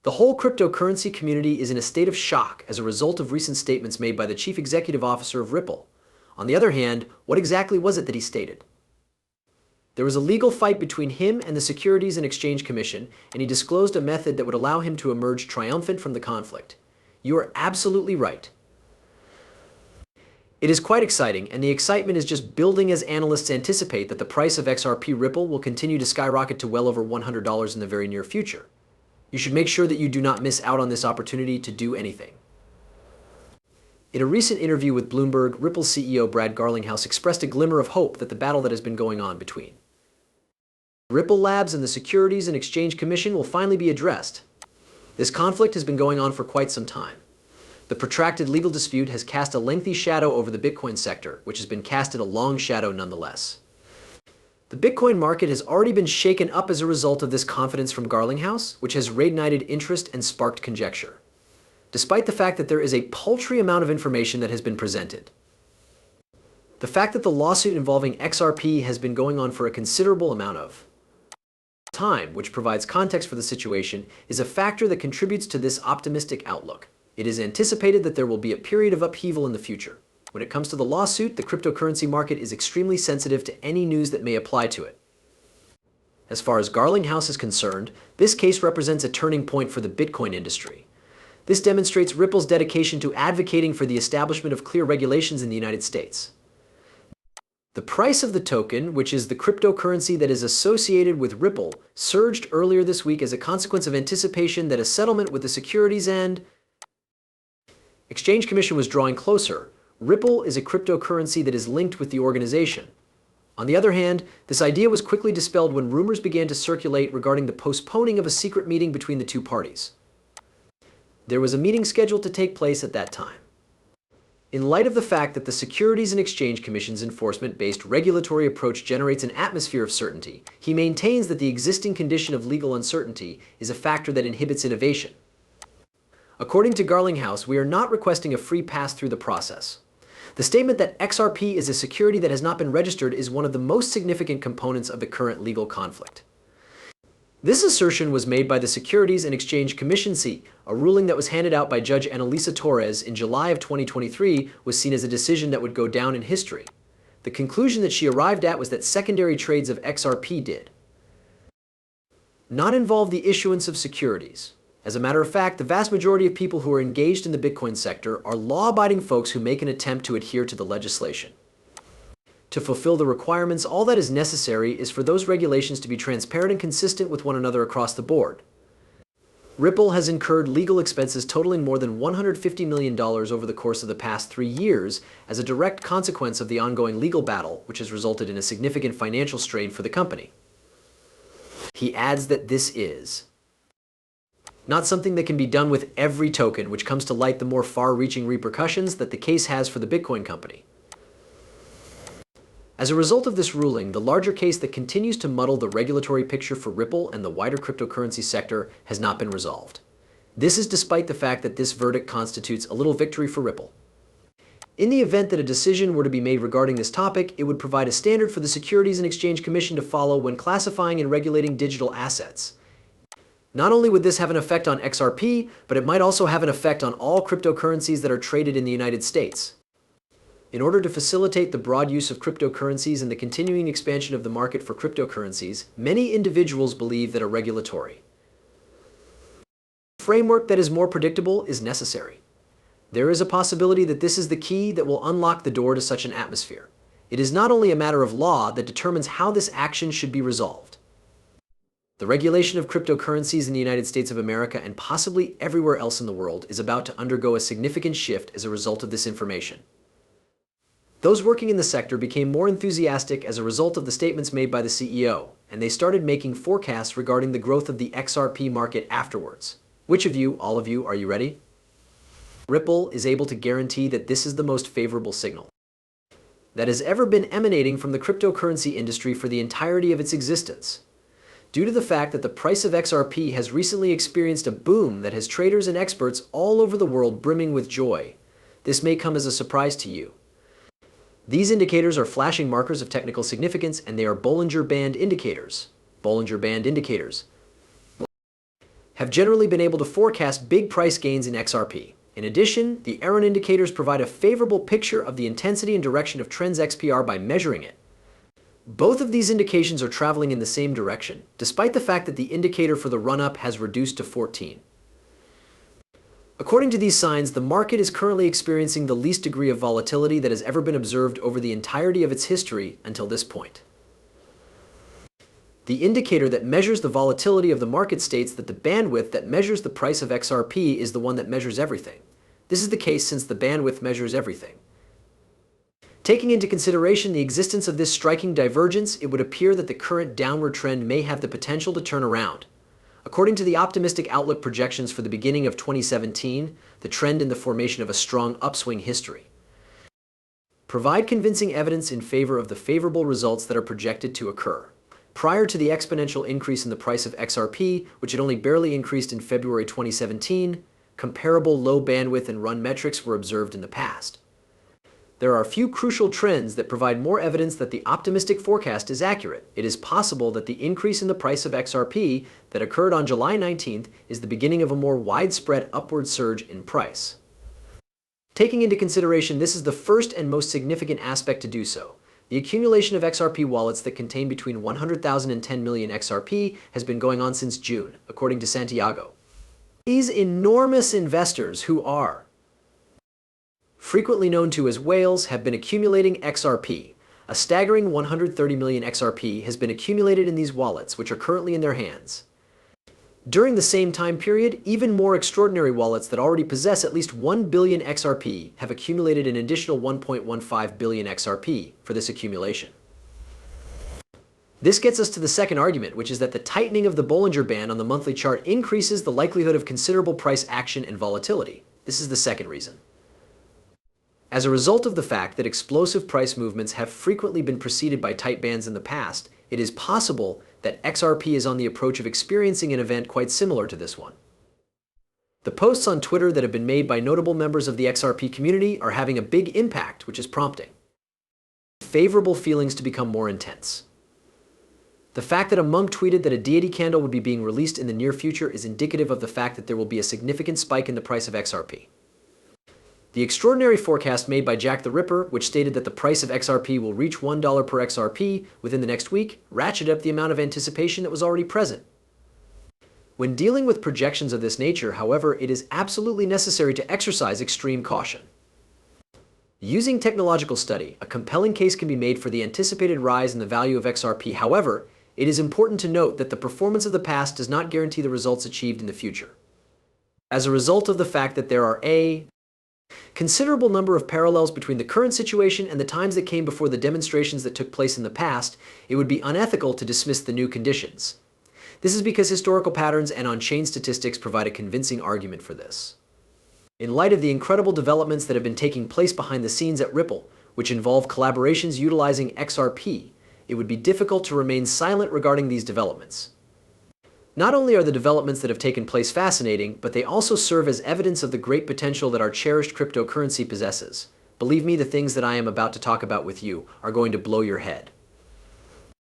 The whole cryptocurrency community is in a state of shock as a result of recent statements made by the chief executive officer of Ripple. On the other hand, what exactly was it that he stated? There was a legal fight between him and the Securities and Exchange Commission, and he disclosed a method that would allow him to emerge triumphant from the conflict. You are absolutely right. It is quite exciting, and the excitement is just building as analysts anticipate that the price of XRP Ripple will continue to skyrocket to well over $100 in the very near future. You should make sure that you do not miss out on this opportunity to do anything. In a recent interview with Bloomberg, Ripple CEO Brad Garlinghouse expressed a glimmer of hope that the battle that has been going on between Ripple Labs and the Securities and Exchange Commission will finally be addressed. This conflict has been going on for quite some time. The protracted legal dispute has cast a lengthy shadow over the Bitcoin sector, which has been casted a long shadow nonetheless. The Bitcoin market has already been shaken up as a result of this confidence from Garlinghouse, which has reignited interest and sparked conjecture, despite the fact that there is a paltry amount of information that has been presented. The fact that the lawsuit involving XRP has been going on for a considerable amount of time, which provides context for the situation, is a factor that contributes to this optimistic outlook. It is anticipated that there will be a period of upheaval in the future. When it comes to the lawsuit, the cryptocurrency market is extremely sensitive to any news that may apply to it. As far as Garlinghouse is concerned, this case represents a turning point for the Bitcoin industry. This demonstrates Ripple's dedication to advocating for the establishment of clear regulations in the United States. The price of the token, which is the cryptocurrency that is associated with Ripple, surged earlier this week as a consequence of anticipation that a settlement with the Securities and Exchange Commission was drawing closer. Ripple is a cryptocurrency that is linked with the organization. On the other hand, this idea was quickly dispelled when rumors began to circulate regarding the postponing of a secret meeting between the two parties. There was a meeting scheduled to take place at that time. In light of the fact that the Securities and Exchange Commission's enforcement-based regulatory approach generates an atmosphere of certainty, he maintains that the existing condition of legal uncertainty is a factor that inhibits innovation. According to Garlinghouse, we are not requesting a free pass through the process. The statement that XRP is a security that has not been registered is one of the most significant components of the current legal conflict. This assertion was made by the Securities and Exchange Commission. A ruling that was handed out by Judge Annalisa Torres in July of 2023 was seen as a decision that would go down in history. The conclusion that she arrived at was that secondary trades of XRP did not involve the issuance of securities. As a matter of fact, the vast majority of people who are engaged in the Bitcoin sector are law-abiding folks who make an attempt to adhere to the legislation. To fulfill the requirements, all that is necessary is for those regulations to be transparent and consistent with one another across the board. Ripple has incurred legal expenses totaling more than $150 million over the course of the past 3 years as a direct consequence of the ongoing legal battle, which has resulted in a significant financial strain for the company. He adds that this is not something that can be done with every token, which comes to light the more far-reaching repercussions that the case has for the Bitcoin company. As a result of this ruling, the larger case that continues to muddle the regulatory picture for Ripple and the wider cryptocurrency sector has not been resolved. This is despite the fact that this verdict constitutes a little victory for Ripple. In the event that a decision were to be made regarding this topic, it would provide a standard for the Securities and Exchange Commission to follow when classifying and regulating digital assets. Not only would this have an effect on XRP, but it might also have an effect on all cryptocurrencies that are traded in the United States. In order to facilitate the broad use of cryptocurrencies and the continuing expansion of the market for cryptocurrencies, many individuals believe that a regulatory framework that is more predictable is necessary. There is a possibility that this is the key that will unlock the door to such an atmosphere. It is not only a matter of law that determines how this action should be resolved. The regulation of cryptocurrencies in the United States of America and possibly everywhere else in the world is about to undergo a significant shift as a result of this information. Those working in the sector became more enthusiastic as a result of the statements made by the CEO, and they started making forecasts regarding the growth of the XRP market afterwards. Which of you, all of you, are you ready? Ripple is able to guarantee that this is the most favorable signal that has ever been emanating from the cryptocurrency industry for the entirety of its existence. Due to the fact that the price of XRP has recently experienced a boom that has traders and experts all over the world brimming with joy, this may come as a surprise to you. These indicators are flashing markers of technical significance, and they are Bollinger Band indicators. Bollinger Band indicators have generally been able to forecast big price gains in XRP. In addition, the Aaron indicators provide a favorable picture of the intensity and direction of trends XPR by measuring it. Both of these indications are traveling in the same direction, despite the fact that the indicator for the run-up has reduced to 14. According to these signs, the market is currently experiencing the least degree of volatility that has ever been observed over the entirety of its history until this point. The indicator that measures the volatility of the market states that the bandwidth that measures the price of XRP is the one that measures everything. This is the case since the bandwidth measures everything. Taking into consideration the existence of this striking divergence, it would appear that the current downward trend may have the potential to turn around. According to the optimistic outlook projections for the beginning of 2017, the trend in the formation of a strong upswing history provide convincing evidence in favor of the favorable results that are projected to occur. Prior to the exponential increase in the price of XRP, which had only barely increased in February 2017, comparable low bandwidth and run metrics were observed in the past. There are a few crucial trends that provide more evidence that the optimistic forecast is accurate. It is possible that the increase in the price of XRP that occurred on July 19th is the beginning of a more widespread upward surge in price. Taking into consideration this is the first and most significant aspect to do so. The accumulation of XRP wallets that contain between 100,000 and 10 million XRP has been going on since June, according to Santiago. These enormous investors, who are frequently known to as whales, have been accumulating XRP. A staggering 130 million XRP has been accumulated in these wallets, which are currently in their hands. During the same time period, even more extraordinary wallets that already possess at least 1 billion XRP have accumulated an additional 1.15 billion XRP for this accumulation. This gets us to the second argument, which is that the tightening of the Bollinger Band on the monthly chart increases the likelihood of considerable price action and volatility. This is the second reason. As a result of the fact that explosive price movements have frequently been preceded by tight bands in the past, it is possible that XRP is on the approach of experiencing an event quite similar to this one. The posts on Twitter that have been made by notable members of the XRP community are having a big impact, which is prompting favorable feelings to become more intense. The fact that a monk tweeted that a deity candle would be being released in the near future is indicative of the fact that there will be a significant spike in the price of XRP. The extraordinary forecast made by Jack the Ripper, which stated that the price of XRP will reach $1 per XRP within the next week, ratcheted up the amount of anticipation that was already present. When dealing with projections of this nature, however, it is absolutely necessary to exercise extreme caution. Using technological study, a compelling case can be made for the anticipated rise in the value of XRP. However, it is important to note that the performance of the past does not guarantee the results achieved in the future. As a result of the fact that there are a considerable number of parallels between the current situation and the times that came before the demonstrations that took place in the past, it would be unethical to dismiss the new conditions. This is because historical patterns and on-chain statistics provide a convincing argument for this. In light of the incredible developments that have been taking place behind the scenes at Ripple, which involve collaborations utilizing XRP, it would be difficult to remain silent regarding these developments. Not only are the developments that have taken place fascinating, but they also serve as evidence of the great potential that our cherished cryptocurrency possesses. Believe me, the things that I am about to talk about with you are going to blow your head.